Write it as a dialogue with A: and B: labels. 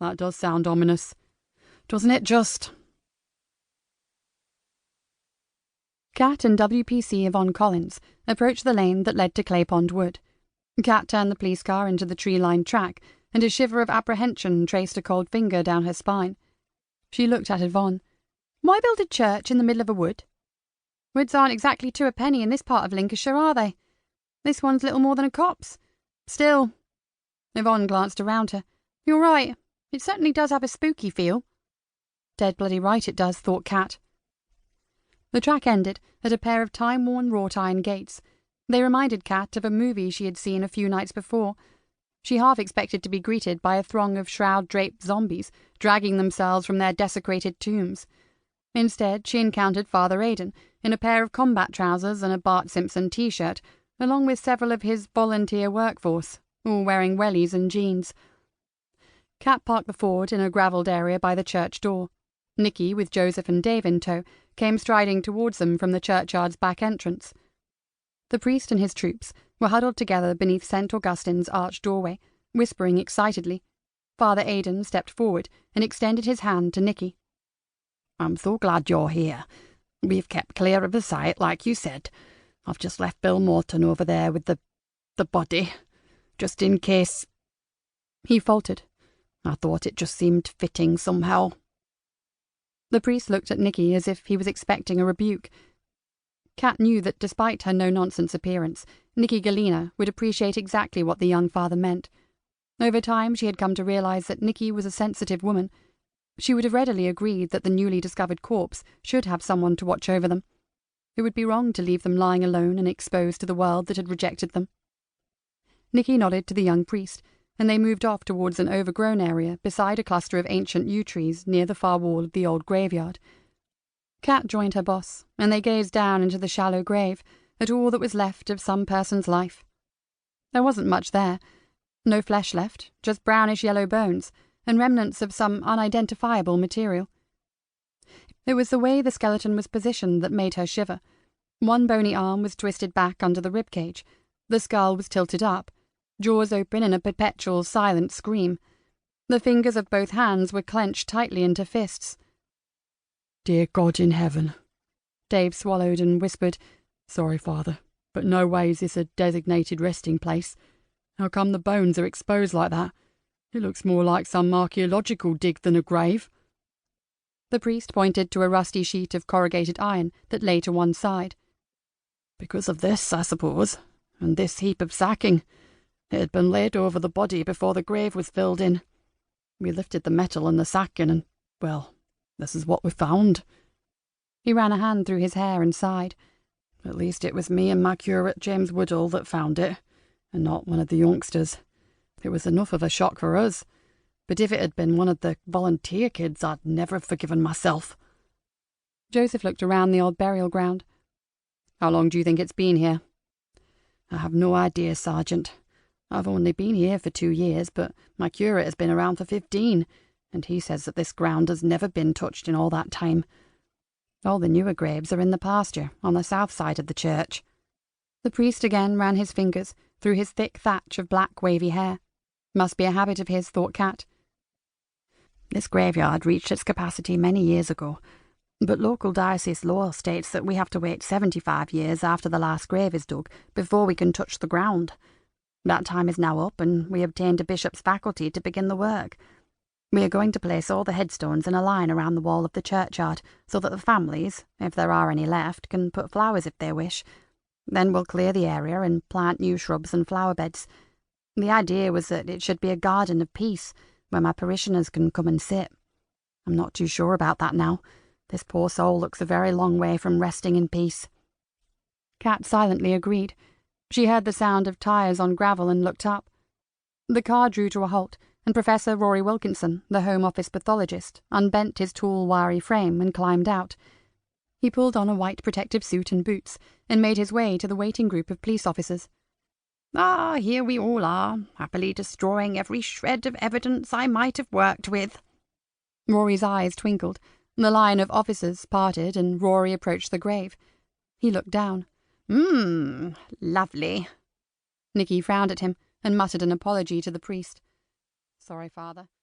A: That does sound ominous. Doesn't it just? Cat and WPC Yvonne Collins approached the lane that led to Claypond Wood. Cat turned the police car into the tree-lined track, and a shiver of apprehension traced a cold finger down her spine. She looked at Yvonne. Why build a church in the middle of a wood? Woods aren't exactly two a penny in this part of Lincolnshire, are they? This one's little more than a copse. Still. Yvonne glanced around her. You're right. It certainly does have a spooky feel. Dead bloody right it does, thought Cat. The track ended at a pair of time-worn wrought-iron gates. They reminded Cat of a movie she had seen a few nights before. She half expected to be greeted by a throng of shroud-draped zombies dragging themselves from their desecrated tombs. Instead, she encountered Father Aidan in a pair of combat trousers and a Bart Simpson t-shirt, along with several of his volunteer workforce, all wearing wellies and jeans. Cat parked the Ford in a gravelled area by the church door. Nikki, with Joseph and Dave in tow, came striding towards them from the churchyard's back entrance. The priest and his troops were huddled together beneath St. Augustine's arched doorway, whispering excitedly. Father Aidan stepped forward and extended his hand to Nikki. I'm so glad you're here. We've kept clear of the site, like you said. I've just left Bill Morton over there with the body, just in case. He faltered. I thought it just seemed fitting somehow. The priest looked at Nikki as if he was expecting a rebuke. Cat knew that despite her no-nonsense appearance, Nikki Galena would appreciate exactly what the young father meant. Over time she had come to realize that Nikki was a sensitive woman. She would have readily agreed that the newly discovered corpse should have someone to watch over them. It would be wrong to leave them lying alone and exposed to the world that had rejected them. Nikki nodded to the young priest, and they moved off towards an overgrown area beside a cluster of ancient yew trees near the far wall of the old graveyard. Cat joined her boss, and they gazed down into the shallow grave, at all that was left of some person's life. There wasn't much there. No flesh left, just brownish-yellow bones, and remnants of some unidentifiable material. It was the way the skeleton was positioned that made her shiver. One bony arm was twisted back under the ribcage. The skull was tilted up, jaws open in a perpetual silent scream. The fingers of both hands were clenched tightly into fists. Dear God in heaven. Dave swallowed and whispered, Sorry, Father, but no way is this a designated resting place. How come the bones are exposed like that? It looks more like some archaeological dig than a grave. The priest pointed to a rusty sheet of corrugated iron that lay to one side. Because of this, I suppose, and this heap of sacking. It had been laid over the body before the grave was filled in. We lifted the metal and the sacking and, well, this is what we found. He ran a hand through his hair and sighed. At least it was me and my curate James Woodall that found it, and not one of the youngsters. It was enough of a shock for us, but if it had been one of the volunteer kids, I'd never have forgiven myself. Joseph looked around the old burial ground. How long do you think it's been here? I have no idea, Sergeant. I've only been here for 2 years, but my curate has been around for 15, and he says that this ground has never been touched in all that time. All the newer graves are in the pasture, on the south side of the church. The priest again ran his fingers through his thick thatch of black wavy hair. Must be a habit of his, thought Cat. This graveyard reached its capacity many years ago, but local diocese law states that we have to wait 75 years after the last grave is dug before we can touch the ground. That time is now up, and we obtained a bishop's faculty to begin the work. We are going to place all the headstones in a line around the wall of the churchyard, so that the families, if there are any left, can put flowers if they wish. Then we'll clear the area and plant new shrubs and flower beds. The idea was that it should be a garden of peace, where my parishioners can come and sit. I'm not too sure about that now. This poor soul looks a very long way from resting in peace. Cat silently agreed. She heard the sound of tyres on gravel and looked up. The car drew to a halt, and Professor Rory Wilkinson, the Home Office pathologist, unbent his tall, wiry frame and climbed out. He pulled on a white protective suit and boots, and made his way to the waiting group of police officers. Ah, here we all are, happily destroying every shred of evidence I might have worked with. Rory's eyes twinkled. The line of officers parted, and Rory approached the grave. He looked down. Lovely. Nikki frowned at him and muttered an apology to the priest. Sorry, Father.